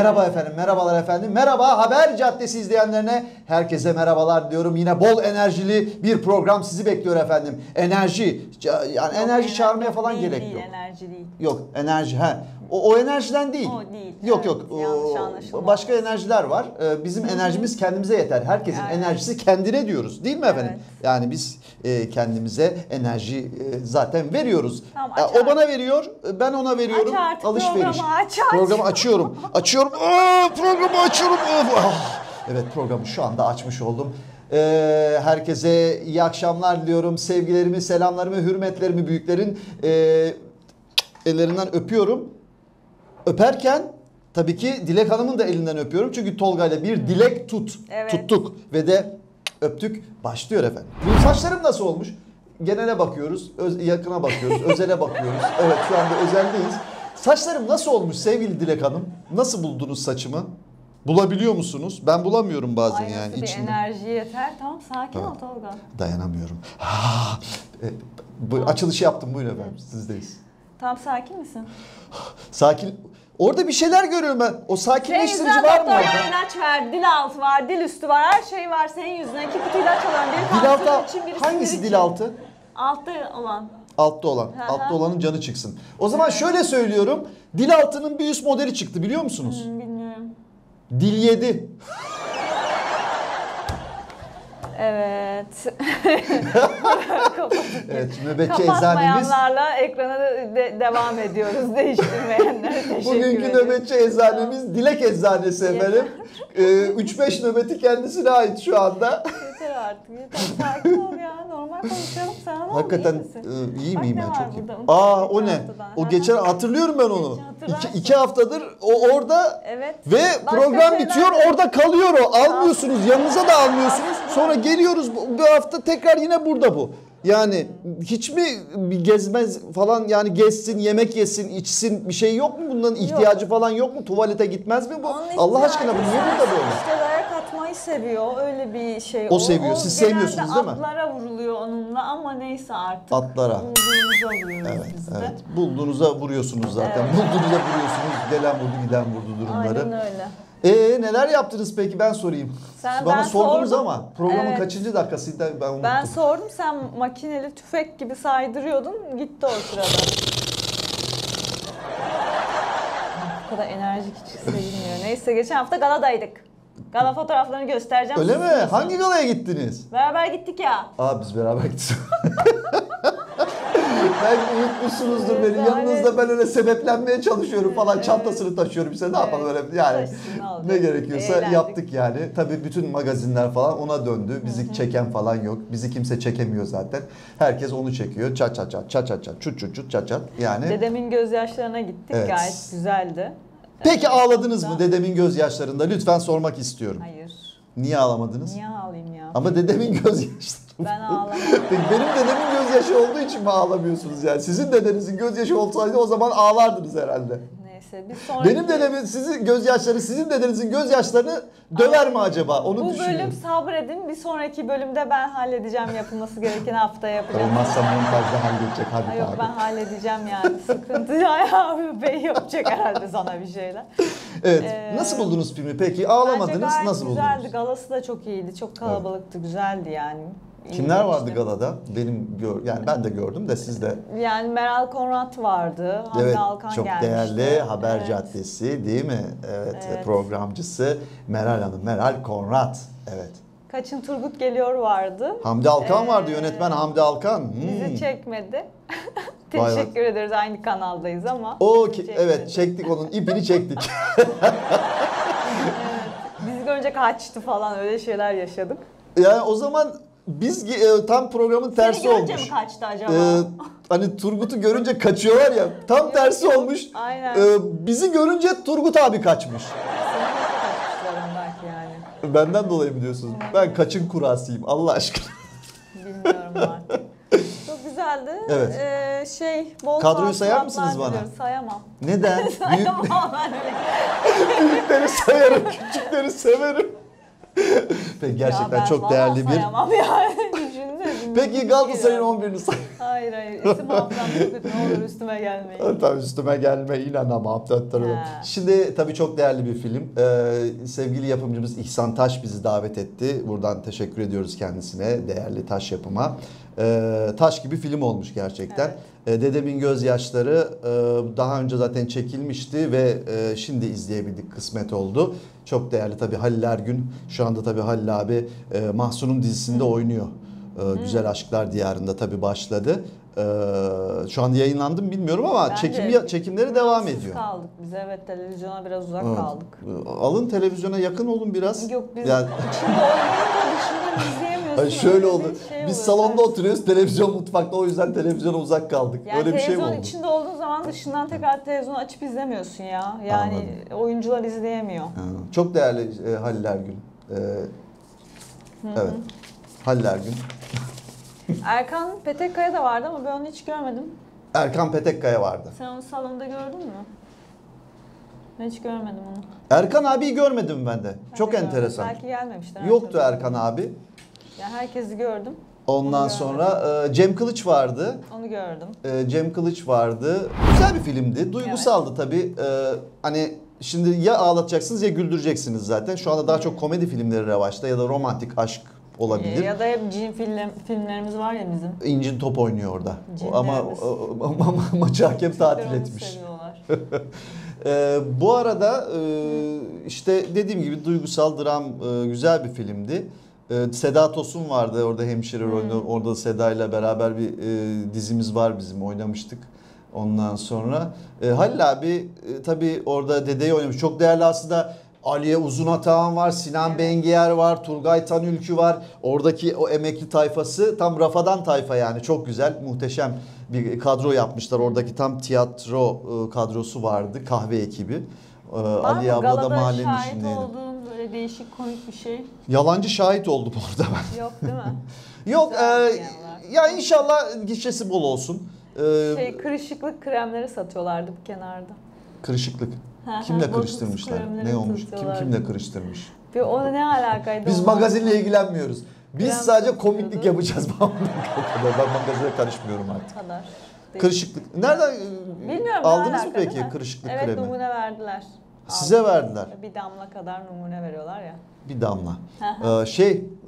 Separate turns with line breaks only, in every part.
Merhaba efendim, merhabalar efendim. Merhaba Haber Caddesi izleyenlerine herkese merhabalar diyorum. Yine bol enerjili bir program sizi bekliyor efendim. Enerji, yani yok, enerji çağırmaya falan
değil,
gerek
değil,
yok.
Enerji değil.
Yok, enerji o enerjiden değil.
O değil.
Yok
evet,
yok. Başka enerjiler var. Bizim enerjimiz kendimize yeter. Herkesin enerjisi kendine diyoruz. Değil mi efendim?
Evet.
Yani biz kendimize enerji zaten veriyoruz.
Tamam,
O bana veriyor, ben ona veriyorum.
Aç artık
alışveriş.
programı, aç.
Programı açıyorum. Açıyorum. Programı açıyorum. Evet, programı şu anda açmış oldum. Herkese iyi akşamlar diliyorum. Sevgilerimi, selamlarımı, hürmetlerimi büyüklerin ellerinden öpüyorum. Öperken tabii ki Dilek Hanım'ın da elinden öpüyorum. Çünkü Tolga ile bir dilek tuttuk ve de öptük. Başlıyor efendim. Bu saçlarım nasıl olmuş? Genele bakıyoruz, yakına bakıyoruz, özele bakıyoruz. Evet, şu anda özeldeyiz. Saçlarım nasıl olmuş sevgili Dilek Hanım? Nasıl buldunuz saçımı? Bulabiliyor musunuz? Ben bulamıyorum bazen yani
bir
içinde.
enerji yeter. Tamam, sakin ol Tolga.
Dayanamıyorum. Açılışı yaptım, buyurun efendim, sizdeyiz.
Tamam, sakin misin?
Sakin. Orada bir şeyler görüyorum ben. O sakinleştirici
Senin
var mı
doktor
orada?
ilaç ver, dil altı var, dil üstü var, her şey var senin yüzüne. 2 kutu ilaç alıyorum. Biri
Dil
tansiyon
altı,
için, biri
hangisi
sinir
dil
için.
altı?
Altta olan.
Altta olan. Altta olanın canı çıksın. O zaman şöyle söylüyorum. Dil altının bir üst modeli çıktı, biliyor musunuz?
Bilmiyorum.
Dil 7.
Evet.
Evet, nöbetçi eczanemiz.
Kapatmayanlarla ekrana devam ediyoruz. Değiştirmeyenlere teşekkür
Bugünkü
ederim.
nöbetçi eczanemiz Dilek Eczanesi efendim. 3-5 nöbeti kendisine ait şu anda.
Yeter artık, yeter. Sakin ol ya. Normal konuşalım. Sana ne oldu?
Hakikaten
iyi
iyiyim
Bak,
ben,
ne
çok
var
iyiyim.
burada?
O ne? O geçen hatırlıyorum ben onu.
Hatırlarsın.
2 haftadır o orada
Evet.
ve
Başka
program
şeyler
bitiyor,
de-
orada kalıyor o. Almıyorsunuz, yanınıza da almıyorsunuz. Sonra geliyoruz bu hafta tekrar yine burada bu. Yani hiç mi bir gezmez falan, yani gezsin, yemek yesin, içsin, bir şey yok mu? Bunların ihtiyacı falan yok mu? Tuvalete gitmez mi bu?
Onun
Allah aşkına bu niye
ihtiyacı
burada böyle?
İşte dayak atmayı seviyor. Öyle bir şey.
O seviyor. Siz sevmiyorsunuz değil mi?
Atlara vuruluyor onunla ama neyse artık.
Atlara.
Bulduğumuza vuruyoruz biz de.
Evet. Bulduğunuza vuruyorsunuz zaten.
Evet.
Bulduğunuza vuruyorsunuz. Gelen vurdu, giden vurdu durumları.
Aynen öyle.
Neler yaptınız peki, ben sorayım.
Ben
Bana sordunuz
sordum.
ama programın
Evet.
kaçıncı dakikasıydı ben unuttum.
Ben sordum, sen makineli tüfek gibi saydırıyordun, gitti o sırada. Bu kadar enerjik hiç sevilmiyor. Neyse, geçen hafta galadaydık. Gala fotoğraflarını göstereceğim.
Öyle mi?
size.
Hangi galaya gittiniz?
Beraber gittik ya.
Biz beraber gittik. Belki unutmuşsunuzdur beni.
Yani-
Yanınızda ben öyle sebeplenmeye çalışıyorum falan. Çantasını taşıyorum, işte ne yapalım öyle yani.
Taşısın, ne olacak?
Ne gerekiyorsa
Eğlendik.
yaptık yani. Tabii bütün magazinler falan ona döndü. Bizi çeken falan yok. Bizi kimse çekemiyor zaten. Herkes onu çekiyor. Çat çat çat çat çat çat çut çut çut çat çat. Yani.
Dedemin gözyaşlarına gittik.
Evet.
Gayet güzeldi.
Peki ağladınız mı dedemin gözyaşlarında? Lütfen sormak istiyorum.
Hayır.
Niye ağlamadınız?
Niye ağlayayım ya?
Ama dedemin gözyaşları.
Ben ağlamam.
Peki benim dedemin gözyaşı olduğu için mi ağlamıyorsunuz yani? Sizin dedenizin gözyaşı olsaydı o zaman ağlardınız herhalde.
Neyse, biz sonraki...
Benim dedemin sizin dedenizin gözyaşlarını döver mi acaba? Onu
Bu
düşünüyorum.
bölüm sabredin. Bir sonraki bölümde ben halledeceğim, yapılması gereken haftaya yapacağım.
Olmazsa montajda halledecek
Ay
Habib
yok,
abi.
ben halledeceğim yani. Sıkıntı ya. Bey yapacak herhalde sana bir şeyler.
Evet. Nasıl buldunuz filmi peki? Ağlamadınız.
Bence gayet
Nasıl
güzeldi.
buldunuz?
Galası da çok iyiydi. Çok kalabalıktı. Güzeldi yani. İyi
Kimler vardı
geçti.
galada? Yani ben de gördüm de siz de.
Yani Meral Konrad vardı. Hamdi
Evet,
Alkan
çok
gelmişti.
değerli Haber
Evet.
Caddesi değil mi? Evet,
Evet.
programcısı Meral Hanım, Meral Konrad. Evet.
Kaçın Turgut Geliyor vardı.
Hamdi Alkan vardı, yönetmen Hamdi Alkan.
Bizi çekmedi.
Vay
Teşekkür ederiz, aynı kanaldayız ama. bizi
Evet,
çekmedi.
çektik onun ipini çektik.
Bizi görünce kaçtı falan, öyle şeyler yaşadık.
Yani o zaman biz tam programın tersi
Seni görünce
olmuş.
mi kaçtı acaba?
Hani Turgut'u görünce kaçıyorlar ya, tam tersi olmuş.
Aynen.
Bizi görünce Turgut abi kaçmış.
Seni kaçmışlar belki yani.
Benden dolayı mı diyorsunuz? Ben kaçın kurasıyım Allah aşkına.
Bilmiyorum artık. Çok güzeldi.
Evet.
Bol
Kadroyu sayar
tafsilatlar
mısınız bana?
diliyoruz. Sayamam.
Neden?
Sayamam ben öyle.
Büyükleri sayarım, küçükleri severim. Peki, gerçekten
Ya ben
çok
vallahi
değerli bir
sayamam yani. Düşündüm
Peki Galatasaray'ın 11'ini say.
Hayır isim hafızam çok kötü, ne olur üstüme gelmeyin.
Tabii üstüme gelme, inanamam. Şimdi tabii çok değerli bir film. Sevgili yapımcımız İhsan Taş bizi davet etti. Buradan teşekkür ediyoruz kendisine, değerli Taş yapıma. Taş gibi film olmuş gerçekten. Evet. Dedemin Gözyaşları daha önce zaten çekilmişti ve şimdi izleyebildik, kısmet oldu. Çok değerli tabii Halil Ergün. Şu anda tabii Halil abi Mahsun'un dizisinde oynuyor. Güzel Aşklar Diyarı'nda tabii başladı. Şu anda yayınlandı mı bilmiyorum ama çekimleri devam ediyor.
Kaldık biz, evet, televizyona biraz uzak kaldık.
Alın televizyona yakın olun biraz.
Yok biz yani... içinde olmayınca dışından izleyemiyorsun.
Şöyle oldu. Biz salonda oturuyoruz, televizyon mutfakta, o yüzden televizyona uzak kaldık.
Yani
öyle bir şey mi oldu?
Televizyon içinde olduğun zaman dışından tekrar televizyonu açıp izlemiyorsun ya. Yani anladım. Oyuncular izleyemiyor.
Çok değerli Halil Ergün. Evet. Halil Ergün.
Erkan Petekkaya da vardı ama ben onu hiç görmedim.
Erkan Petekkaya vardı.
Sen onu salonda gördün mü? Ben hiç görmedim onu.
Erkan abiyi görmedim ben de. Çok enteresan.
Belki gelmemiştir.
Yoktu Erkan abi.
Ya herkesi gördüm.
Ondan sonra Cem Kılıç vardı.
Onu gördüm.
Cem Kılıç vardı. Güzel bir filmdi. Duygusaldı evet. Tabii. Hani şimdi ya ağlatacaksınız ya güldüreceksiniz zaten. Şu anda daha çok komedi filmleri revaçta ya da romantik aşk olabilir.
Ya da hep cin filmlerimiz var ya bizim.
İncin top oynuyor orada. Ama maçı hakem tatil etmiş. Bu arada işte dediğim gibi duygusal dram güzel bir filmdi. Seda Tosun vardı orada, hemşire rolünde. Orada Seda ile beraber bir dizimiz var bizim, oynamıştık. Ondan sonra Halil abi tabii orada dedeyi oynamış. Çok değerli aslında. Aliye Uzunatağan var, Sinan evet. Bengiyer var, Turgay Tanülkü var. Oradaki o emekli tayfası tam rafadan tayfa yani. Çok güzel, muhteşem bir kadro yapmışlar. Oradaki tam tiyatro kadrosu vardı, kahve ekibi. Ali abla da mahallenin içindeydi.
Şahit olduğun böyle değişik komik bir şey?
Yalancı şahit oldum orada ben.
Yok değil mi?
Yok, ya inşallah gişesi bol olsun.
Kırışıklık kremleri satıyorlardı bir kenarda.
Kırışıklık. Kimle kırıştırmışlar? Ne olmuş? Kimle kırıştırmış?
O ne alakaydı?
Biz magazinle ilgilenmiyoruz. Biz sadece komiklik yapacağız. Ben magazine karışmıyorum artık.
Kadar.
Kırışıklık. Nereden
bilmiyorum,
aldınız mı peki kırışıklık kremi?
Evet, numune verdiler.
Size verdiler.
Bir damla kadar numune veriyorlar ya.
Bir damla.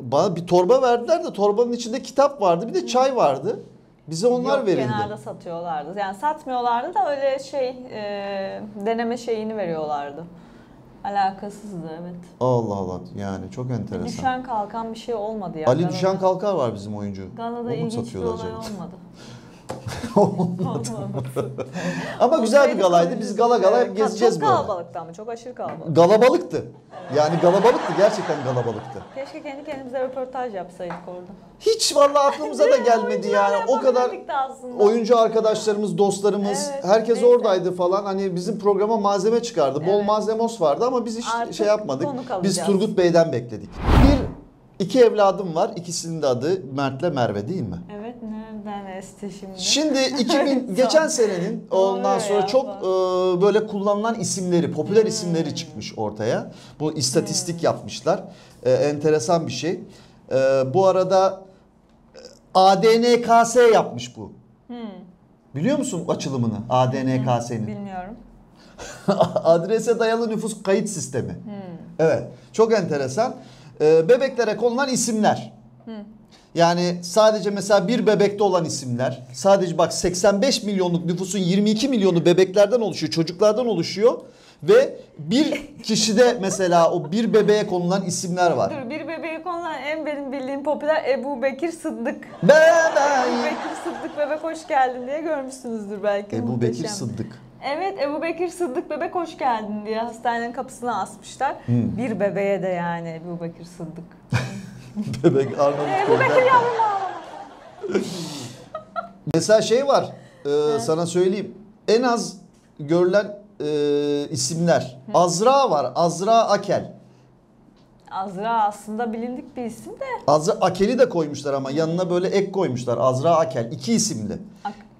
Bana bir torba verdiler de torbanın içinde kitap vardı, bir de çay vardı. Bize onlar verildi.
Kenarda satıyorlardı. Yani satmıyorlardı da öyle deneme şeyini veriyorlardı. Alakasızdı evet.
Allah Allah, yani çok enteresan.
Düşen kalkan bir şey olmadı ya.
Ali Düşen Kalkar var bizim oyuncu.
Galada ilginç bir olay olmadı.
Olmadı. Ama güzel bir galaydı. Biz gala hep gezeceğiz böyle.
Çok kalabalıktı ama çok aşırı kalabalık.
Galabalıktı. Yani galabalıktı, gerçekten galabalıktı.
Keşke kendi kendimize röportaj yapsaydık orada.
Hiç vallahi aklımıza da gelmedi yani. O kadar oyuncu arkadaşlarımız, dostlarımız, evet, herkes oradaydı falan. Hani bizim programa malzeme çıkardı. Evet. Bol malzemos vardı ama biz hiç artık yapmadık. Biz Turgut Bey'den bekledik. İki evladım var. İkisinin de adı Mert'le Merve değil mi?
Evet, nereden esti şimdi?
Şimdi geçen senenin ondan sonra çok böyle kullanılan isimleri, popüler isimleri çıkmış ortaya. Bu istatistik yapmışlar. Enteresan bir şey. Bu arada ADNKS yapmış bu. Biliyor musun açılımını ADNKS'nin?
Bilmiyorum.
Adrese dayalı nüfus kayıt sistemi. Evet. Çok enteresan. Bebeklere konulan isimler. Yani sadece mesela bir bebekte olan isimler. Sadece bak 85 milyonluk nüfusun 22 milyonu bebeklerden oluşuyor, çocuklardan oluşuyor. Ve bir kişide mesela o bir bebeğe konulan isimler var.
Dur, bir bebeğe konulan en benim bildiğim popüler Ebu Bekir Sıddık. Ebu Bekir Sıddık bebek hoş geldin diye görmüşsünüzdür belki.
Ebu Bekir Sıddık.
Evet, Ebu Bekir Sıddık bebek hoş geldin diye hastanenin kapısına asmışlar. Bir bebeğe de yani Ebu Bekir Sıddık.
Bebek Arnavut.
Ebu Bekir yavrum ağlama.
Mesela var, sana söyleyeyim. En az görülen isimler. Azra var, Azra Akel.
Azra aslında bilindik bir isim de.
Azra Akel'i de koymuşlar ama yanına böyle ek koymuşlar. Azra Akel, 2 isimli.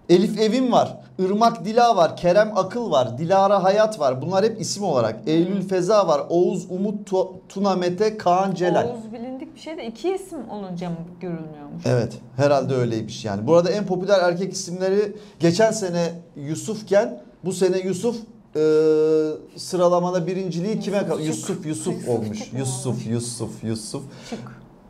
Elif Evim var. Irmak Dila var. Kerem Akıl var. Dilara Hayat var. Bunlar hep isim olarak. Eylül Feza var. Oğuz Umut Tuna Mete Kaan Celal.
Oğuz bilindik bir şey de 2 isim olunca mı görülmüyormuş?
Evet. Herhalde öyleymiş yani. Burada en popüler erkek isimleri geçen sene Yusufken bu sene Yusuf sıralamada birinciliği kime kaldı? Yusuf olmuş. Yusuf.
Çık.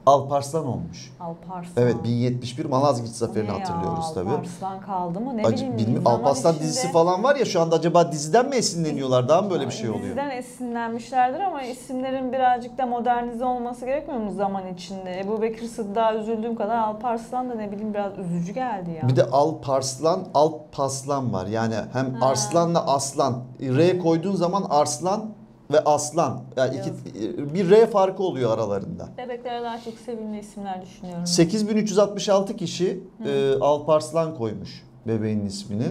Alparslan olmuş.
Alparslan.
Evet 1071 Malazgirt Zaferi'ni hatırlıyoruz tabii.
Alparslan kaldı mı? Ne bileyim.
Alparslan dizisi falan var ya şu anda acaba diziden mi esinleniyorlar? Daha mı böyle bir şey oluyor?
Diziden esinlenmişlerdir ama isimlerin birazcık da modernize olması gerekmiyor mu zaman içinde? Ebubekir Sıddık'a üzüldüğüm kadar Alparslan da ne bileyim biraz üzücü geldi ya.
Bir de Alparslan var. Yani hem Arslan'la Aslan. R koyduğun zaman Arslan ve Aslan. Yani bir R farkı oluyor aralarında.
Bebeklere daha çok sevimli isimler düşünüyorum.
8366 kişi Alparslan koymuş bebeğin ismini.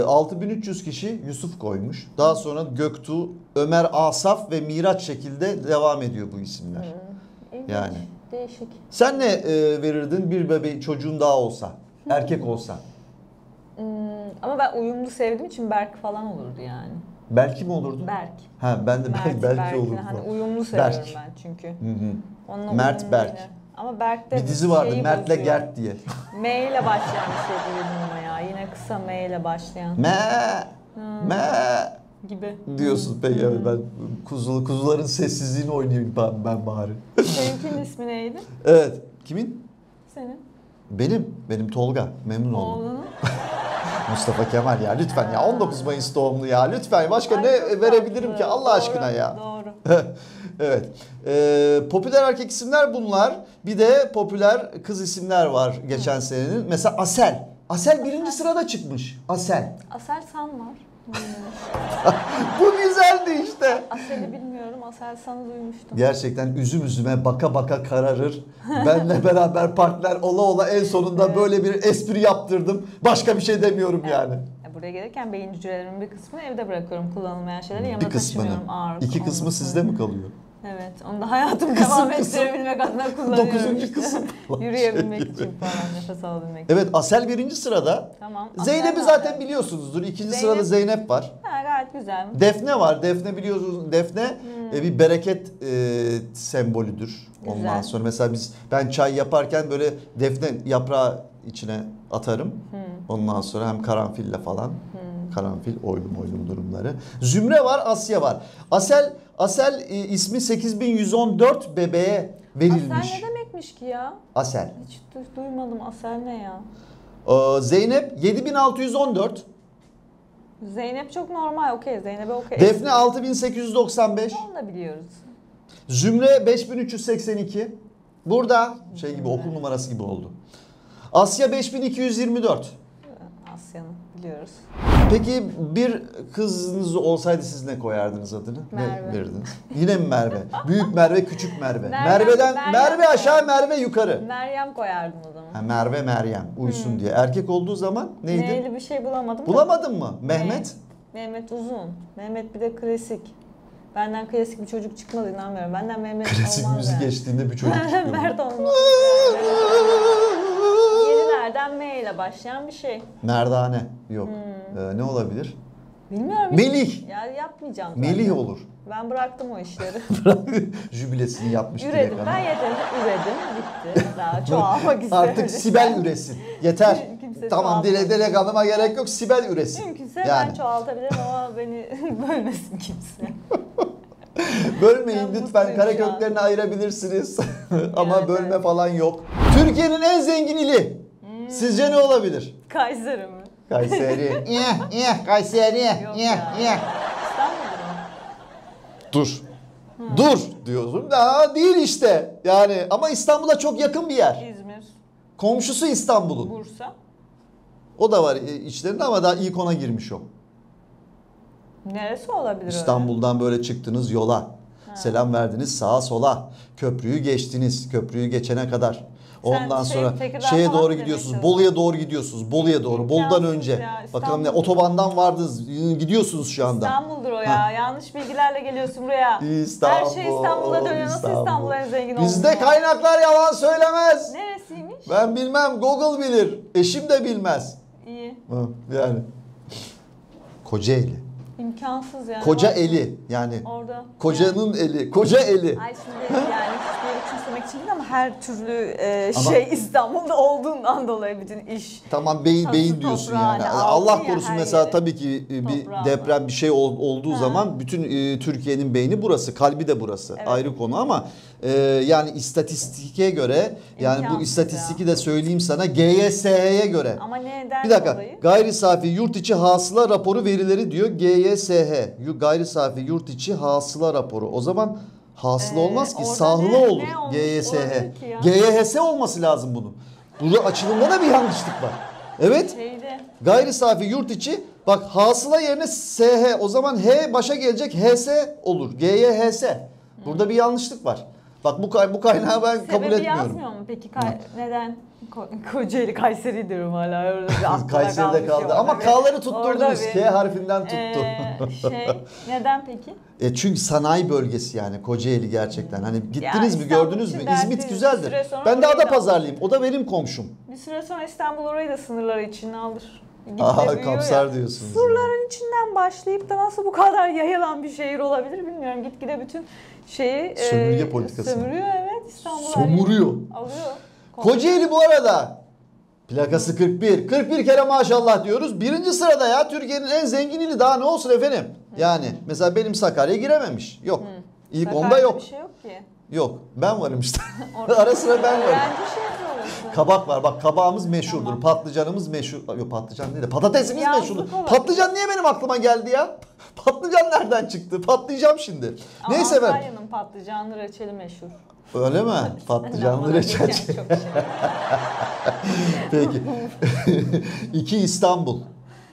6300 kişi Yusuf koymuş. Daha sonra Göktuğ, Ömer Asaf ve Miraç şekilde devam ediyor bu isimler. Yani.
Değişik.
Sen ne verirdin bir çocuğun daha olsa? Erkek olsa?
Ama ben uyumlu sevdiğim için Berk falan olurdu yani.
Belki mi olurdu?
Berk.
Ha ben de belki olurdu.
Hani uyumlu seviyorum
Berk.
ben çünkü.
Hı. Mert Berk.
Yine. Ama Berk'te
bir dizi vardı Mert'le
bozuyor.
Gert diye.
M ile başlayan bir şey duydum ama ya. Yine kısa M ile başlayan.
Me
gibi.
diyorsun peki ben kuzuların sessizliğini oynayayım ben bari.
Seninkinin ismi neydi?
Evet. Kimin?
Senin.
Benim Tolga. Memnun oldum.
Oğlunun.
Mustafa Kemal ya lütfen ya 19 Mayıs doğumlu ya lütfen başka ne verebilirim ki Allah aşkına ya.
Doğru.
Evet. Popüler erkek isimler bunlar. Bir de popüler kız isimler var geçen senenin. Mesela Asel. Asel birinci sırada çıkmış. Asel.
Asel San var.
Bu güzeldi işte.
Asel'i bilmiyorum. Asel San'ı duymuştum.
Gerçekten üzüm üzüme baka baka kararır. Benle beraber partner ola en sonunda böyle bir espri yaptırdım. Başka bir şey demiyorum yani.
Buraya gelirken beyin hücrelerimin bir kısmını evde bırakıyorum. Kullanılmayan şeyleri yanımda
Bir kısmını.
taşımıyorum. Ağır
2 kısmı sizde mi kalıyor?
Evet. Onu da hayatımı devam ettirebilmek adına kullanıyorum.
9. kısım.
Yürüyebilmek için falan. Nefes alabilmek için.
Evet Asel birinci sırada.
Tamam.
Zeynep'i zaten biliyorsunuzdur. İkinci sırada Zeynep var.
Ha, gayet güzel.
Defne var. Defne biliyorsunuz. Defne bir bereket sembolüdür.
Güzel.
Ondan sonra mesela ben çay yaparken böyle defne yaprağı içine atarım. Ondan sonra hem karanfille falan. Karanfil oylum durumları. Zümre var, Asya var. Asel ismi 8114 bebeğe verilmiş.
Asel ne demekmiş ki ya?
Asel.
Hiç duymadım. Asel ne ya?
Zeynep 7614.
Zeynep çok normal. Okey. Zeynep'e okey.
Defne 6895.
Onu da biliyoruz.
Zümre 5382. Burada gibi okul numarası gibi oldu. Asya 5224.
Asya'nın biliyoruz.
Peki bir kızınız olsaydı siz ne koyardınız adını?
Merve.
Ne verirdiniz? Yine mi Merve? Büyük Merve, küçük Merve.
Meryem.
Merve aşağı, Merve yukarı.
Meryem koyardım o zaman.
Ha, Merve, Meryem uysun diye. Erkek olduğu zaman neydi?
Neyli bir şey bulamadım.
Bulamadın mı? Mehmet?
Mehmet uzun. Mehmet bir de klasik. Benden klasik bir çocuk çıkmadı inanmıyorum. Benden Mehmet
Klasik
olmaz
müzik
yani.
geçtiğinde bir çocuk çıkıyor.
Mert olmaz. Yenilerden M ile başlayan bir şey.
Merdane. Yok. Ne olabilir?
Bilmiyorum.
Melih.
Ya yapmayacağım zaten.
Melih olur.
Ben bıraktım o işleri.
Jübilesini yapmış
Üredim.
direkt
Ben
ama.
yeterince üredim. Bitti. Daha çoğalmak istemedim.
Artık Sibel üresin. Yeter.
Kimse
Tamam
çoğaltmaz.
Dilek Hanım'a gerek yok. Sibel üresin.
Mümkünse ben çoğaltabilirim ama beni bölmesin kimse.
Bölmeyin
Ben
lütfen.
mutluyum
Kare
şu an.
köklerini ayırabilirsiniz. Ama
Evet,
bölme
evet.
falan yok. Türkiye'nin en zengin ili. Sizce ne olabilir?
Kayseri mi?
Kayseri. Kayseri.
Yok ya. İstanbul'da mı?
Dur. Dur diyorsun. Daha değil işte. Yani ama İstanbul'a çok yakın bir yer.
İzmir,
Komşusu İstanbul'un.
Bursa.
O da var içlerinde ama daha ilk ona girmiş o.
Neresi olabilir öyle?
İstanbul'dan böyle çıktınız yola. Selam verdiniz sağa sola. Köprüyü geçtiniz. Köprüyü geçene kadar. Ondan sonra
Tekirdağ
şeye
falan
doğru
demeye
gidiyorsunuz.
çalışıyorsun.
Bolu'ya doğru gidiyorsunuz. Bolu'ya doğru. Bolu'dan
İmkansız
önce.
ya,
Bakalım ne
İstanbul.
otobandan vardınız. Gidiyorsunuz şu anda.
İstanbul'dur o ya. Yanlış bilgilerle geliyorsun buraya.
İstanbul.
Her şey İstanbul'a dönüyor. Nasıl İstanbul en zengin oldu?
Bizde kaynaklar yalan söylemez.
Neresiymiş?
Ben bilmem. Google bilir. Eşim de bilmez.
İyi.
Yani. Kocaeli.
İmkansız yani.
Koca eli yani.
Orada.
Kocanın eli. Koca eli.
Ay şimdi yani hiçbir yeri küçümsemek için değil ama her türlü
Ama-
İstanbul'da olduğundan dolayı bütün iş.
Tamam beyin
Tabii
diyorsun
toprağı,
yani.
hani
Allah
aldın ya
korusun
her
mesela
yeri.
tabii ki bir
Toprağı.
deprem bir şey olduğu zaman bütün Türkiye'nin beyni burası, kalbi de burası.
Evet.
Ayrı konu ama yani istatistike göre yani bu
İmkansız
istatistiki de söyleyeyim sana GYSH'ye göre.
Ama neden
Bir dakika.
dolayı?
Gayri safi yurt içi hasıla raporu verileri diyor GYSH. Gayri safi yurt içi hasıla raporu. O zaman hasıla olmaz ki
orada
sahıla
ne
olur
olmuş
GYSH.
olabilir ki ya?
GYHS olması lazım bunun. Burada açılımda da bir yanlışlık var. Evet.
Şeyde.
Gayri safi yurt içi bak hasıla yerine SH o zaman H başa gelecek HS olur. GYHS. Burada bir yanlışlık var. Bak bu kaynağı ben kabul
Sebebi
etmiyorum.
yazmıyor mu peki? Neden? Kocaeli Kayseri diyorum hala. Orada bir aklımda
Kayseri'de
kalmış
kaldı
ya.
ama
Evet.
K'ları
Orada
tutturdunuz.
bir-
K harfinden tuttu.
Neden peki?
Çünkü sanayi bölgesi yani Kocaeli gerçekten. Hani gittiniz mi
İstanbul
gördünüz
için
mü?
dertli,
İzmit
bir
güzeldir.
süre sonra
Ben de
orayı da
Adapazarlıyım. O da benim komşum.
Bir süre sonra İstanbul orayı da sınırları içine alır. Gitgide
Aha,
büyüyor
kapsar
ya.
diyorsunuz.
Surların içinden başlayıp da nasıl bu kadar yayılan bir şehir olabilir bilmiyorum. Gitgide bütün şeyi
Sömürge politikası.
sömürüyor evet İstanbul.
Somuruyor.
Alıyor.
Kocaeli bu arada. Plakası 41. 41 kere maşallah diyoruz. Birinci sırada ya Türkiye'nin en zengin ili daha ne olsun efendim. Yani mesela benim Sakarya girememiş. Yok. İlk
Sakarya'da
onda yok.
Bir şey yok ki.
Yok. Ben varım işte.
Orada-
Ara sıra ben varım.
Öğrenci şehri orası.
Kabak var. Bak kabağımız meşhurdur.
Tamam.
Patlıcanımız meşhur. Yok patlıcan değil de patatesimiz
Yazlık
meşhurdur.
olabilir.
Patlıcan niye benim aklıma geldi ya? Patlıcan nereden çıktı? Patlayacağım şimdi.
Ama
Neyse ben.
Antalya'nın patlıcanlı reçeli meşhur.
Öyle mi? Patlıcanlı
Ama
reçel.
geçen çok şey.
Peki. 2 İstanbul.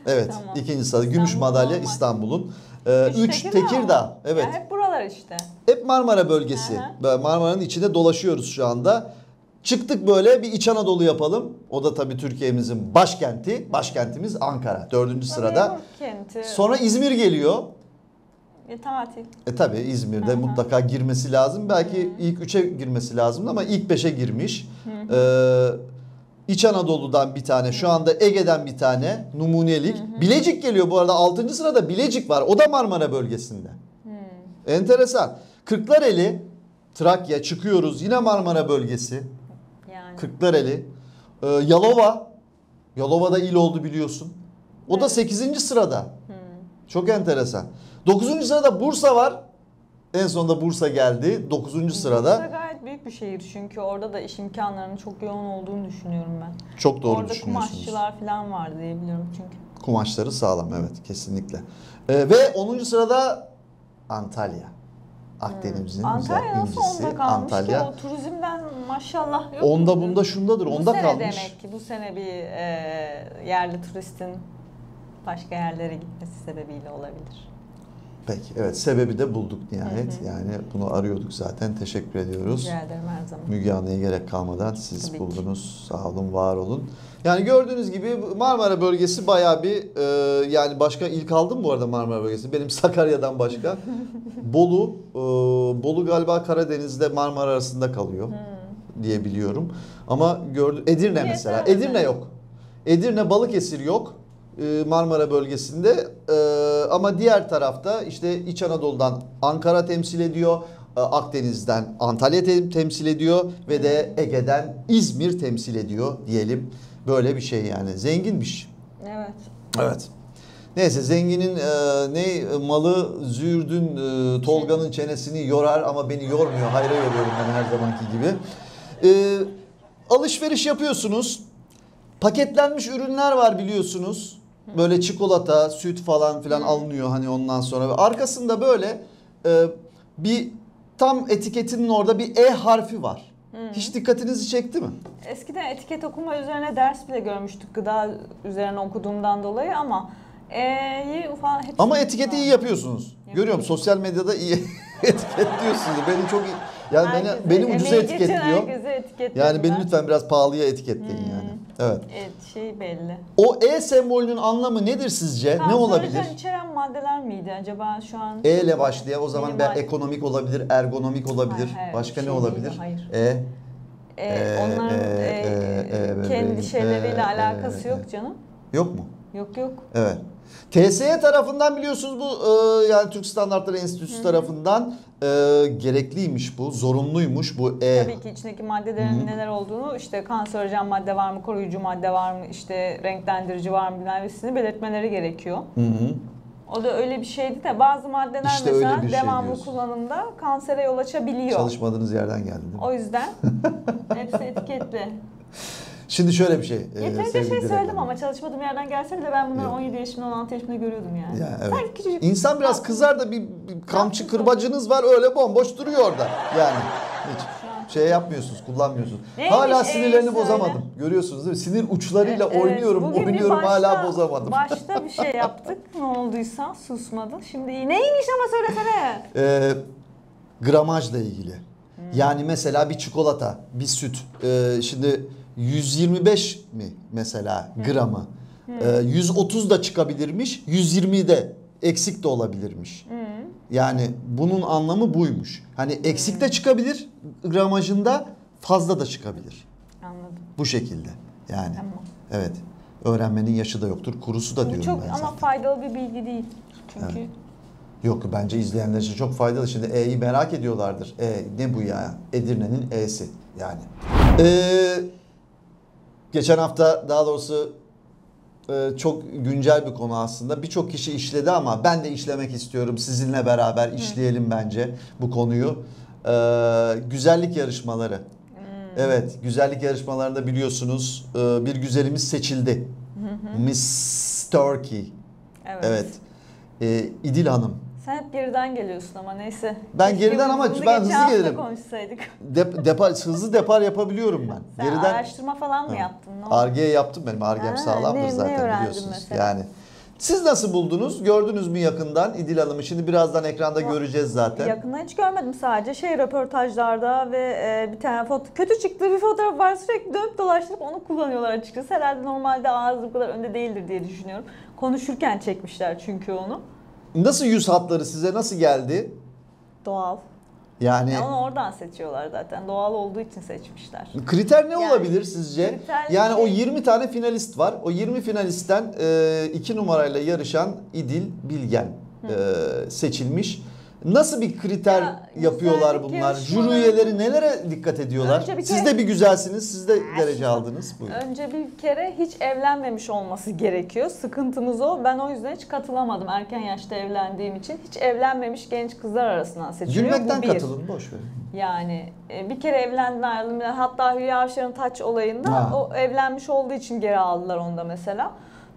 Evet.
Tamam.
İkinci sırada. Gümüş
İstanbul
madalya
normal.
İstanbul'un.
Üç
3 Tekirdağ.
ama.
Evet.
Ya hep buralar işte.
Hep Marmara bölgesi. Marmara'nın içinde dolaşıyoruz şu anda. Çıktık böyle bir İç Anadolu yapalım. O da tabii Türkiye'mizin başkenti. Başkentimiz Ankara. 4. sırada.
Memur kenti.
Sonra İzmir geliyor.
Tatil.
Tabii İzmir'de mutlaka girmesi lazım. Belki ilk 3'e girmesi lazımdı ama ilk 5'e girmiş. İç Anadolu'dan bir tane, şu anda Ege'den bir tane numunelik. Bilecik geliyor bu arada 6. sırada Bilecik var. O da Marmara bölgesinde. Enteresan. Kırklareli, Trakya çıkıyoruz. Yine Marmara bölgesi.
Yani.
Kırklareli. Yalova. Yalova'da il oldu biliyorsun. O da 8. sırada. Çok enteresan. 9. sırada Bursa var. En sonunda Bursa geldi. 9. sırada.
Bursa gayet büyük bir şehir çünkü orada da iş imkanlarının çok yoğun olduğunu düşünüyorum ben.
Çok doğru
orada
düşünüyorsunuz.
kumaşçılar falan var diye biliyorum çünkü.
Kumaşları sağlam evet kesinlikle. Ve 10. sırada Antalya. Akdeniz'in güzel
Antalya nasıl
incisi.
onda kalmış
Antalya.
ki o turizmden maşallah yok
Onda
mudur?
bunda şundadır.
Bu
Onda
sene
kalmış.
demek ki bu sene bir yerli turistin başka yerlere gitmesi sebebiyle olabilir.
Peki evet sebebi de bulduk nihayet. Yani bunu arıyorduk zaten. Teşekkür ediyoruz.
Rica ederim her zaman.
Müge Anlı'ya gerek kalmadan siz
Tabii ki.
buldunuz. Sağ olun, var olun. Yani gördüğünüz gibi Marmara bölgesi bayağı bir yani başka il kaldı mı bu arada Marmara bölgesi? Benim Sakarya'dan başka. Bolu galiba Karadeniz'de Marmara arasında kalıyor diye biliyorum. Ama Edirne mesela. Edirne yok. Edirne, Balıkesir yok. Marmara bölgesinde ama diğer tarafta işte İç Anadolu'dan Ankara temsil ediyor. Akdeniz'den Antalya temsil ediyor ve de Ege'den İzmir temsil ediyor diyelim. Böyle bir şey yani. Zenginmiş.
Evet.
Evet. Neyse zenginin malı züğürdün Tolga'nın çenesini yorar ama beni yormuyor. Hayra yoruyorum ben her zamanki gibi. Alışveriş yapıyorsunuz. Paketlenmiş ürünler var biliyorsunuz. Böyle çikolata, süt falan filan alınıyor hani ondan sonra. Arkasında böyle bir tam etiketinin orada bir E harfi var. Hiç dikkatinizi çekti mi?
Eskiden etiket okuma üzerine ders bile görmüştük gıda üzerine okuduğumdan dolayı ama hepsi
Ama etiketi iyi yapıyorsunuz. Görüyorum sosyal medyada iyi etiketliyorsunuz. Beni çok iyi. Yani beni ucuza
emeği geçen
etiketliyor.
herkese etiketliyor.
Yani beni lütfen biraz pahalıya etiketleyin yani. Evet.
Evet şey belli.
O E sembolünün anlamı nedir sizce? Ne olabilir?
Kanserojen içeren maddeler miydi acaba şu an?
E ile başlayan o zaman
Minimal.
ekonomik olabilir, ergonomik olabilir.
Hayır,
Başka
bir
ne
şey
olabilir?
değil, hayır.
E.
Onların kendi şeyleriyle alakası yok canım.
Yok mu?
Yok yok.
Evet. TSE tarafından biliyorsunuz bu yani Türk Standartları Enstitüsü tarafından gerekliymiş bu, zorunluymuş bu
Tabii ki içindeki maddelerin neler olduğunu, işte kanserojen madde var mı, koruyucu madde var mı, işte renklendirici var mı bilmem nesini belirtmeleri gerekiyor. O da öyle bir şeydi de bazı maddeler
İşte
mesela
öyle bir şey
devamlı
diyorsun.
kullanımda kansere yol açabiliyor.
Çalışmadığınız yerden geldi değil mi?
O yüzden hepsi etiketli.
Şimdi şöyle bir şey.
Yeterince
sevgili
şey
Dilek
söyledim
Hanım.
ama çalışmadığım yerden gelse bile ben bunları
Yok.
17 yaşımda 16 yaşımda görüyordum yani.
Ya, evet.
Sanki küçücük.
İnsan biraz kızar da bir kamçı kırbacınız var öyle bomboş duruyor orada. Yani hiç şey yapmıyorsunuz, kullanmıyorsunuz.
Neymiş,
Hala sinirlerini
söyle.
bozamadım. Görüyorsunuz değil mi? Sinir uçlarıyla oynuyorum,
bugün bir
oynuyorum hala bozamadım.
Başta bir şey yaptık. Ne olduysa susmadı. Şimdi neymiş ama söylesene.
Gramajla ilgili. Yani mesela bir çikolata, bir süt. Şimdi 125 mi mesela gramı? 130 da çıkabilirmiş, 120 de eksik de olabilirmiş. Yani bunun anlamı buymuş. Hani eksik de çıkabilir gramajında, fazla da çıkabilir.
Anladım.
Bu şekilde yani.
Tamam.
Evet. Öğrenmenin yaşı da yoktur, kurusu da
Bu
diyorum
çok
ben
ama
zaten.
faydalı bir bilgi değil. Çünkü
Yok bence izleyenler için çok faydalı. Şimdi E'yi merak ediyorlardır. Ne bu ya? Edirne'nin E'si yani. Geçen hafta daha doğrusu çok güncel bir konu aslında. Birçok kişi işledi ama ben de işlemek istiyorum. Sizinle beraber işleyelim bence bu konuyu. Güzellik yarışmaları. Evet, güzellik yarışmalarında biliyorsunuz bir güzelimiz seçildi. Miss Turkey.
evet.
İdil Hanım.
Sen hep geriden geliyorsun ama neyse.
Ben
Keşke
geriden ama
bunu
ben
geçen
hızlı
hafta
gelirim.
konuşsaydık.
Hızlı depar yapabiliyorum ben.
Sen
Geriden
araştırma falan mı yaptın? Ne oldu?
Ar-Ge yaptım benim. Ar-Ge'm
Ha,
sağlamdır
ne
zaten
öğrendin
biliyorsunuz.
mesela?
Yani siz nasıl buldunuz? Gördünüz mü yakından İdil Hanım'ı? Şimdi birazdan ekranda göreceğiz zaten.
Yakından hiç görmedim, sadece röportajlarda ve bir tane kötü çıktığı bir fotoğraf var, sürekli dönüp dolaştırıp onu kullanıyorlar açıkçası. Herhalde normalde ağzı bu kadar önde değildir diye düşünüyorum. Konuşurken çekmişler çünkü onu.
Nasıl yüz hatları size nasıl geldi?
Doğal.
Yani
Onu oradan seçiyorlar zaten. Doğal olduğu için seçmişler.
kriter ne
Yani,
olabilir sizce?
kriter
Yani
şey-
o 20 tane finalist var. O 20 finalistten 2 numarayla yarışan İdil Bilgen seçilmiş. Nasıl bir kriter
Ya,
yapıyorlar
güzellik
bunlar? Jüri
yarışmaları-
üyeleri nelere dikkat ediyorlar?
Önce bir
Siz
kere-
de bir güzelsiniz, siz de derece aldınız. Buyurun.
Önce bir kere hiç evlenmemiş olması gerekiyor. Sıkıntımız o. Ben o yüzden hiç katılamadım. Erken yaşta evlendiğim için. Hiç evlenmemiş genç kızlar arasından seçiliyor.
Gülmekten
Bu bir.
katılın, boş verin.
Yani bir kere evlendin ayrıldın. Hatta Hülya Avşar'ın Taç olayında
Ha.
o evlenmiş olduğu için geri aldılar onu da mesela.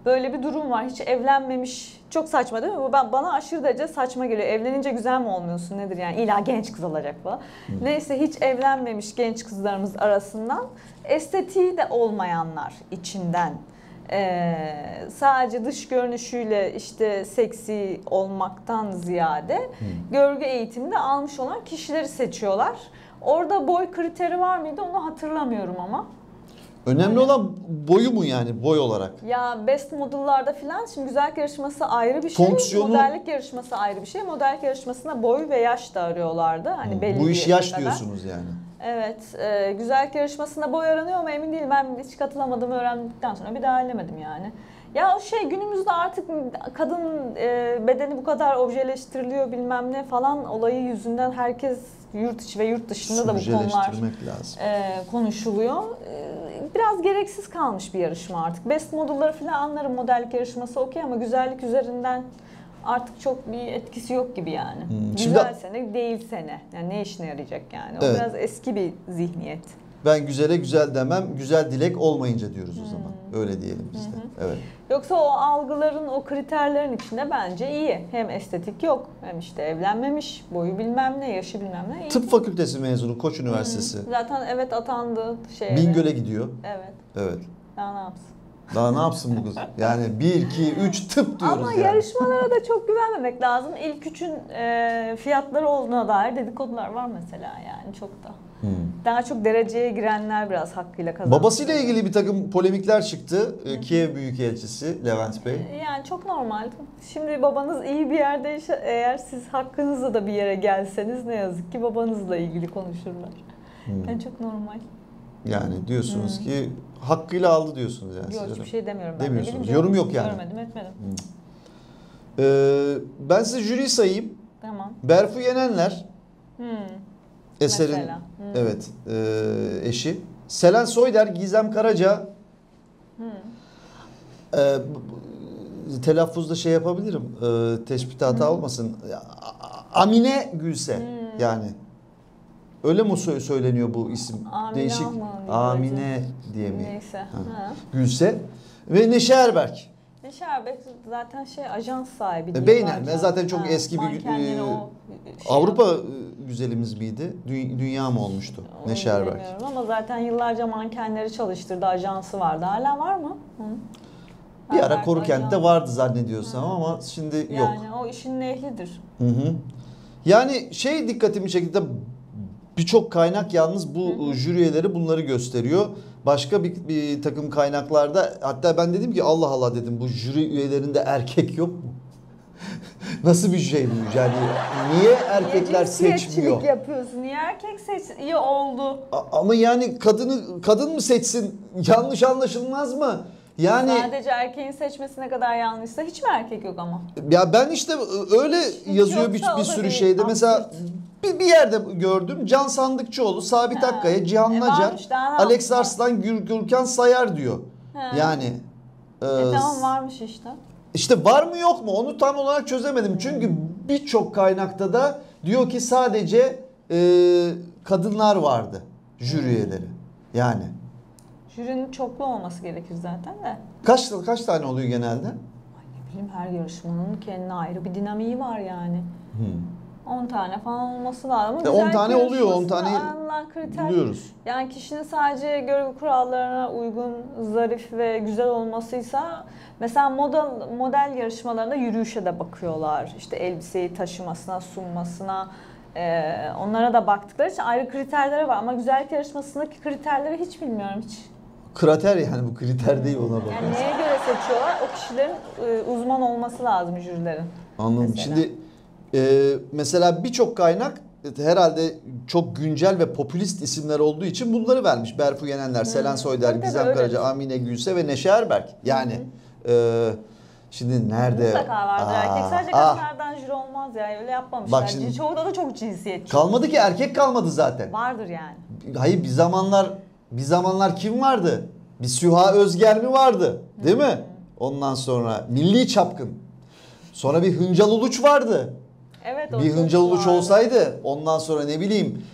Böyle bir durum var. Hiç evlenmemiş. Çok saçma değil mi? Bu bana aşırı derece saçma geliyor. Evlenince güzel mi olmuyorsun? Nedir yani? İlla genç kız olacak falan. Neyse, hiç evlenmemiş genç kızlarımız arasından estetiği de olmayanlar içinden sadece dış görünüşüyle işte seksi olmaktan ziyade görgü eğitiminde almış olan kişileri seçiyorlar. Orada boy kriteri var mıydı onu hatırlamıyorum ama.
Önemli olan boyu mu yani, boy olarak?
Ya best model'larda filan şimdi güzellik yarışması ayrı bir şey, modellik yarışması ayrı bir şey. Modellik yarışmasında boy ve yaş da arıyorlardı. Hani belli
Bu
bir
iş yaş
kadar.
diyorsunuz yani.
Evet, güzellik yarışmasında boy aranıyor ama emin değilim. Ben hiç katılamadığımı öğrendikten sonra bir daha ellemedim yani. Ya o günümüzde artık kadın bedeni bu kadar objeleştiriliyor bilmem ne falan olayı yüzünden herkes yurt içi ve yurt dışında da bu konular
lazım.
Konuşuluyor. Biraz gereksiz kalmış bir yarışma artık. Best model'ları falan anlarım, modellik yarışması okey ama güzellik üzerinden artık çok bir etkisi yok gibi yani. Güzelse ne, değilse ne. Yani ne işine yarayacak yani. O biraz eski bir zihniyet.
Ben güzele güzel demem, güzel dilek olmayınca diyoruz o zaman. Öyle diyelim biz de. Evet.
Yoksa o algıların, o kriterlerin içinde bence iyi. Hem estetik yok, hem işte evlenmemiş, boyu bilmem ne, yaşı bilmem ne. İyi.
Tıp fakültesi mezunu, Koç Üniversitesi.
Zaten evet atandı şeye.
Bingöl'e gidiyor.
Evet.
Evet.
Daha ne yapsın?
Daha ne yapsın bu kız? Yani 1, 2, 3 tıp diyoruz
ama
yani.
yarışmalara da çok güvenmemek lazım. İlk üçün fiyatları olduğuna dair dedikodular var mesela yani çok da. Daha çok dereceye girenler biraz hakkıyla kazandı.
Babasıyla ilgili bir takım polemikler çıktı. Kiev Büyükelçisi Levent Bey.
Yani çok normal. Şimdi babanız iyi bir yerdeyse eğer siz hakkınızla da bir yere gelseniz ne yazık ki babanızla ilgili konuşurlar. Yani çok normal.
Yani diyorsunuz ki hakkıyla aldı diyorsunuz yani.
Yok hiçbir şey demiyorum ben.
Demiyorsunuz. Yorum yok yani.
Görmedim etmedim.
Ben size jüri sayayım.
Tamam.
Berfu Yenenler. Eserin
Mesela.
evet eşi. Selen Soyder, Gizem Karaca. Telaffuzda şey yapabilirim. Teşbihte hata olmasın. Amine Gülse yani. Öyle mi söyleniyor bu isim?
Amine
Değişik. Amine diye mi?
Neyse.
Gülse ve Neşe Erberk.
Neşe Erberk zaten ajans sahibi.
Beynelme zaten çok eski bir Avrupa güzelimiz miydi? Dünya mı olmuştu Neşe Erberk?
Ama zaten yıllarca mankenleri çalıştırdı, ajansı vardı. Hala var mı?
Bir ara Korukent'te vardı zannediyorsam ama şimdi yok.
Yani o işin ehlidir.
Yani dikkatimi çekti. Birçok kaynak yalnız bu jüri üyeleri bunları gösteriyor. Başka bir takım kaynaklarda hatta ben dedim ki Allah Allah dedim bu jüri üyelerinde erkek yok mu? Nasıl bir şey bu? Yani niye erkekler seçmiyor?
Niye yapıyorsun? Niye erkek iyi oldu?
Ama yani kadın mı seçsin? Yanlış anlaşılmaz mı? Yani
sadece erkeğin seçmesine kadar yanlışsa hiç mi erkek yok ama?
Ya ben işte öyle yazıyor bir sürü şeyde. Mesela bir yerde gördüm. Can Sandıkçıoğlu, Sabit Akkaya, Cihan Nacar, Alex Arslan, Gürkan Sayar diyor. Yani
tamam varmış işte.
İşte var mı yok mu onu tam olarak çözemedim. Çünkü birçok kaynakta da diyor ki sadece kadınlar vardı jüri üyeleri. Yani.
Jürinin çoklu olması gerekir zaten de.
Kaç tane oluyor genelde?
Ay ne bileyim her yarışmanın kendine ayrı bir dinamiği var yani. 10 tane falan olması lazım.
10 tane oluyor, 10 tane buluyoruz.
Yani kişinin sadece görev kurallarına uygun, zarif ve güzel olmasıysa mesela model yarışmalarında yürüyüşe de bakıyorlar. İşte elbiseyi taşımasına, sunmasına, onlara da baktıkları için ayrı kriterleri var. Ama güzellik yarışmasındaki kriterleri hiç bilmiyorum hiç.
Krater yani bu kriter değil ona bak.
Yani neye göre seçiyorlar? O kişilerin uzman olması lazım jürilerin.
Anladım.
Mesela.
Şimdi mesela birçok kaynak herhalde çok güncel ve popülist isimler olduğu için bunları vermiş. Berfu Yenenler, Selen Soyder, Gizem Karaca, Amine Gülse ve Neşe Erberk. Yani şimdi nerede?
Mutlaka vardır erkek. Sadece kadınlardan jüri olmaz ya. Öyle yapmamışlar.
Bak şimdi,
çoğu da çok cinsiyetçi.
Kalmadı ki erkek kalmadı zaten.
Vardır yani.
Hayır bir zamanlar kim vardı? Bir Süha Özger mi vardı? Değil mi? Ondan sonra Milli Çapkın. Sonra bir Hıncal Uluç vardı.
Evet,
bir Hıncal Uluç olsaydı ondan sonra ne bileyim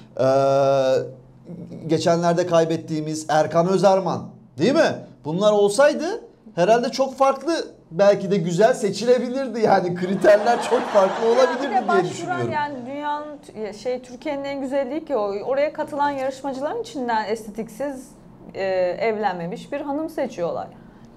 geçenlerde kaybettiğimiz Erkan Özerman değil mi? Bunlar olsaydı herhalde çok farklı belki de güzel seçilebilirdi yani kriterler çok farklı olabilirdi diye düşünüyorum.
Yani dünyanın Türkiye'nin en güzelliği ki oraya katılan yarışmacıların içinden estetiksiz evlenmemiş bir hanım seçiyorlar.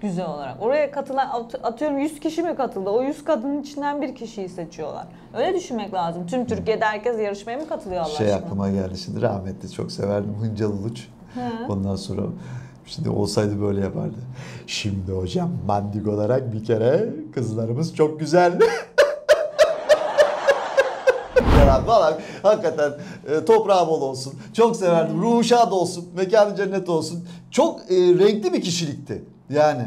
Güzel olarak. Oraya katılan atıyorum 100 kişi mi katıldı? O 100 kadının içinden bir kişiyi seçiyorlar. Öyle düşünmek lazım. Tüm Türkiye'de herkes yarışmaya mı katılıyor Allah aşkına?
Aklıma geldi şimdi rahmetli çok severdim Hıncal Uluç. Ondan sonra şimdi olsaydı böyle yapardı. Şimdi hocam mandik olarak bir kere kızlarımız çok güzel. Falan. Hakikaten toprağı bol olsun. Çok severdim. Ruhu şad olsun. Mekanı cennet olsun. Çok renkli bir kişilikti. Yani.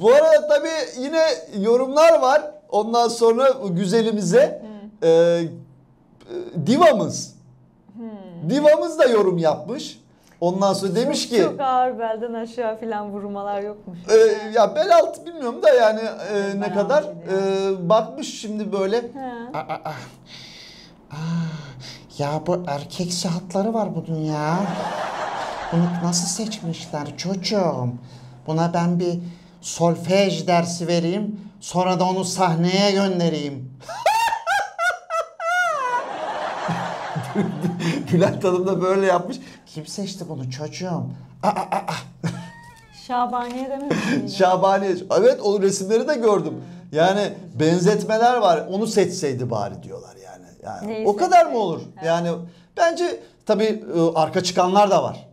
Bu arada tabii yine yorumlar var. Ondan sonra güzelimize Divamız. Divamız da yorum yapmış. Ondan sonra demiş ki
çok ağır belden aşağı filan vurmalar yokmuş.
Ya bel altı bilmiyorum da yani ne kadar bakmış şimdi böyle. Ya bu erkek sıhhatları var bunun ya. Bunu nasıl seçmişler çocuğum? Buna ben bir solfej dersi vereyim. Sonra da onu sahneye göndereyim. Bülent Hanım da böyle yapmış. Kim seçti bunu çocuğum?
Şabaniye dememişsin.
Şabaniye. Evet o resimleri de gördüm. Yani benzetmeler var. Onu seçseydi bari diyorlar yani o kadar mı olur? Evet. Yani bence tabii arka çıkanlar da var.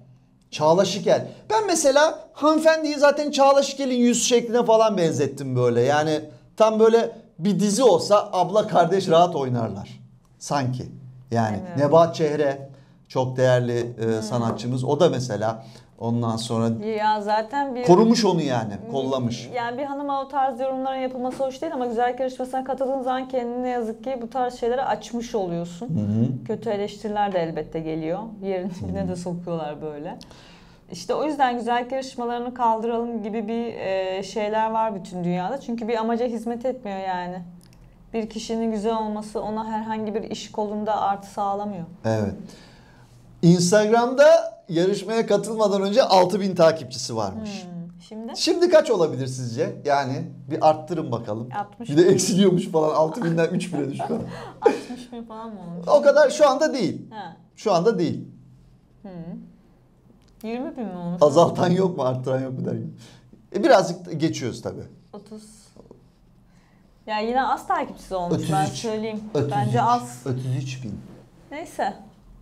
Çağla Şikel. Ben mesela hanımefendiyi zaten Çağla Şikel'in yüz şekline falan benzettim böyle. Yani tam böyle bir dizi olsa abla kardeş rahat oynarlar. Sanki. Yani evet. Nebahat Çehre çok değerli sanatçımız. O da mesela Ondan sonra
Ya zaten bir
korumuş onu yani, kollamış.
yani bir hanıma o tarz yorumların yapılması hoş değil ama güzellik yarışmasına katıldığın zaman kendini ne yazık ki bu tarz şeylere açmış oluyorsun. Kötü eleştiriler de elbette geliyor. Yerin dibine de sokuyorlar böyle. İşte o yüzden güzellik yarışmalarını kaldıralım gibi bir şeyler var bütün dünyada. Çünkü bir amaca hizmet etmiyor yani. Bir kişinin güzel olması ona herhangi bir iş kolunda artı sağlamıyor.
Evet. Instagram'da yarışmaya katılmadan önce 6000 takipçisi varmış.
Şimdi?
Şimdi kaç olabilir sizce? Yani bir arttırın bakalım.
60
Bir de
bin.
eksiliyormuş falan. 6000'den 3000'e düştü.
60 bin falan mı olmuş?
O kadar şu anda değil.
Ha.
Şu anda değil.
20 bin mi olmuş?
Azaltan yok mu, arttıran yok mu der gibi. Birazcık geçiyoruz tabii.
30. Ya yine az takipçisi olmuş ben
33.
söyleyeyim.
33,
Bence az.
33 bin.
Neyse.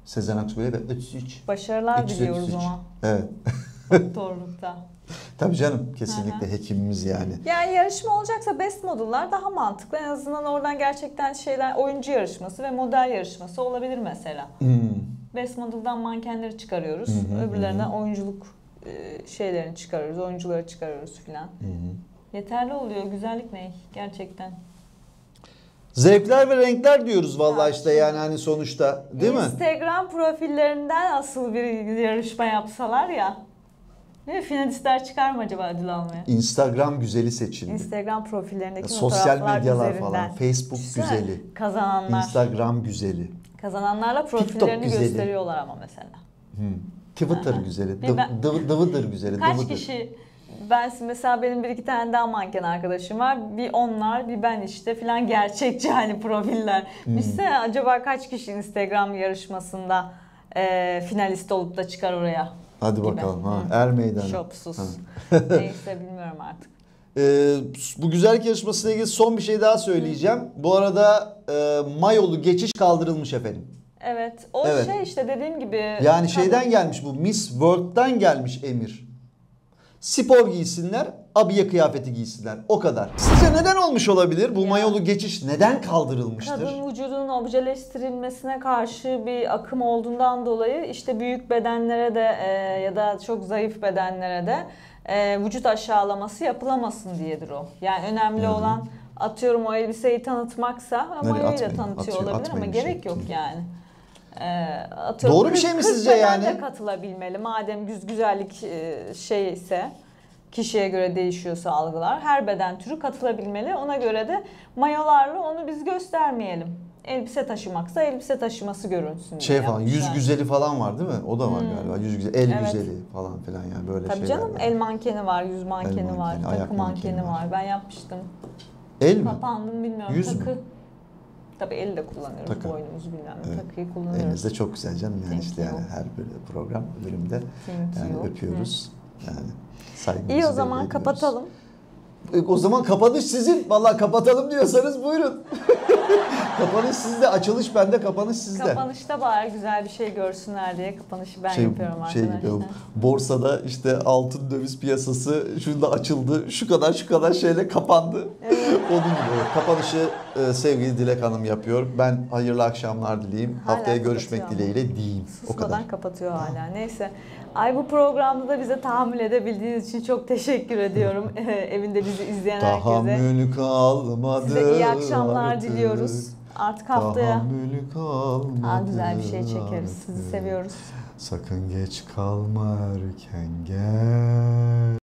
Sezen Aksu'ya ve 33.
Başarılar
333.
diliyoruz ona.
Evet.
Doktorlukta.
Tabii canım, kesinlikle hekimimiz yani.
Yani yarışma olacaksa best model'lar daha mantıklı. En azından oradan gerçekten şeyler oyuncu yarışması ve model yarışması olabilir mesela. Best model'dan mankenleri çıkarıyoruz. Öbürlerinden oyunculuk şeylerini çıkarıyoruz. Oyuncuları çıkarıyoruz filan. Yeterli oluyor. Güzellik ne? Gerçekten.
Zevkler ve renkler diyoruz vallahi
Ya
işte yani hani sonuçta, değil mi?
Instagram profillerinden asıl bir yarışma yapsalar ya. Değil mi? Finalistler çıkar mı acaba ödül almaya?
Instagram güzeli seçildi.
Instagram profillerindeki
Sosyal
fotoğraflar
medyalar
üzerinden.
falan. Facebook
Düşünsene,
güzeli.
Kazananlar.
Instagram güzeli.
Kazananlarla profillerini
güzeli.
gösteriyorlar ama mesela.
Twitter
Aha.
güzeli.
Bir ben-
Dıvıdır güzeli.
Kaç
dıvıdır.
kişi mesela benim bir iki tane daha manken arkadaşım var. Bir onlar bir ben işte filan gerçekçi hani profiller. Düşünsene acaba kaç kişi Instagram yarışmasında finalist olup da çıkar oraya?
Hadi
gibi.
bakalım. Ha, er meydanı.
Şopsuz.
Ha.
Neyse bilmiyorum artık.
Bu güzellik yarışmasıyla ilgili son bir şey daha söyleyeceğim. Bu arada mayolu geçiş kaldırılmış efendim.
Evet. O
Evet.
şey işte dediğim gibi.
Yani şeyden gelmiş bu. Miss World'dan gelmiş emir. Spor giysinler, abiye kıyafeti giysinler. O kadar. Sizce neden olmuş olabilir? Bu
Ya.
mayolu geçiş neden kaldırılmıştır?
Kadın vücudunun objeleştirilmesine karşı bir akım olduğundan dolayı işte büyük bedenlere de ya da çok zayıf bedenlere de vücut aşağılaması yapılamasın diyedir o. Yani önemli olan atıyorum o elbiseyi tanıtmaksa mayoyu da tanıtıyor olabilir ama gerek yok yani. Atıyorum,
Doğru bir şey mi
40
sizce
beden
yani?
de katılabilmeli. Madem güzellik şey ise kişiye göre değişiyorsa algılar. Her beden türü katılabilmeli. Ona göre de mayolarla onu biz göstermeyelim. Elbise taşımaksa elbise taşıması görünsün.
Şey
diye
falan, yüz
yapmışlar.
güzeli falan var değil mi? O da var galiba. Yüz güzeli, el
Evet.
güzeli falan filan yani böyle
Tabii
şeyler.
canım
var.
el mankeni var, yüz mankeni var,
mankeni, ayak
takı mankeni
mankeni var.
var. Ben yapmıştım.
El mi?
Kapandım bilmiyorum.
Yüz mü?
takı. Tabii el de kullanıyoruz.
Takı.
Boynumuzu bilmem ne.
Evet.
Takıyı kullanıyoruz.
Eliniz de çok güzel canım yani
Thank
işte
you.
yani her program bölümde
Thank
yani
you.
öpüyoruz. Yani saygımızı
İyi o
belli
zaman
ediyoruz.
kapatalım.
O zaman kapanış sizin. Vallahi kapatalım diyorsanız buyurun. Kapanış sizde, açılış bende, kapanış sizde.
Kapanışta bari güzel bir şey görsünler diye kapanışı ben yapıyorum arkadaşlar.
Gibi, borsada işte altın döviz piyasası şunda açıldı, şu kadar şeyle kapandı.
Evet.
Onun gibi. Evet. Kapanışı sevgili Dilek Hanım yapıyor. Ben hayırlı akşamlar dileyim.
Hala
Haftaya görüşmek
kapatıyor ama.
dileğiyle diyeyim. O kadar.
Susmadan kapatıyor hala. Neyse. Ay bu programda da bize tahammül edebildiğiniz için çok teşekkür ediyorum. Evinde bizi izleyen herkese.
Tahammül kalmadı.
Size iyi akşamlar
artık.
diliyoruz. Artık haftaya
Tahammül kalmadı.
daha güzel bir şey çekeriz. Sizi
artık.
seviyoruz.
Sakın geç kalma, erken gel.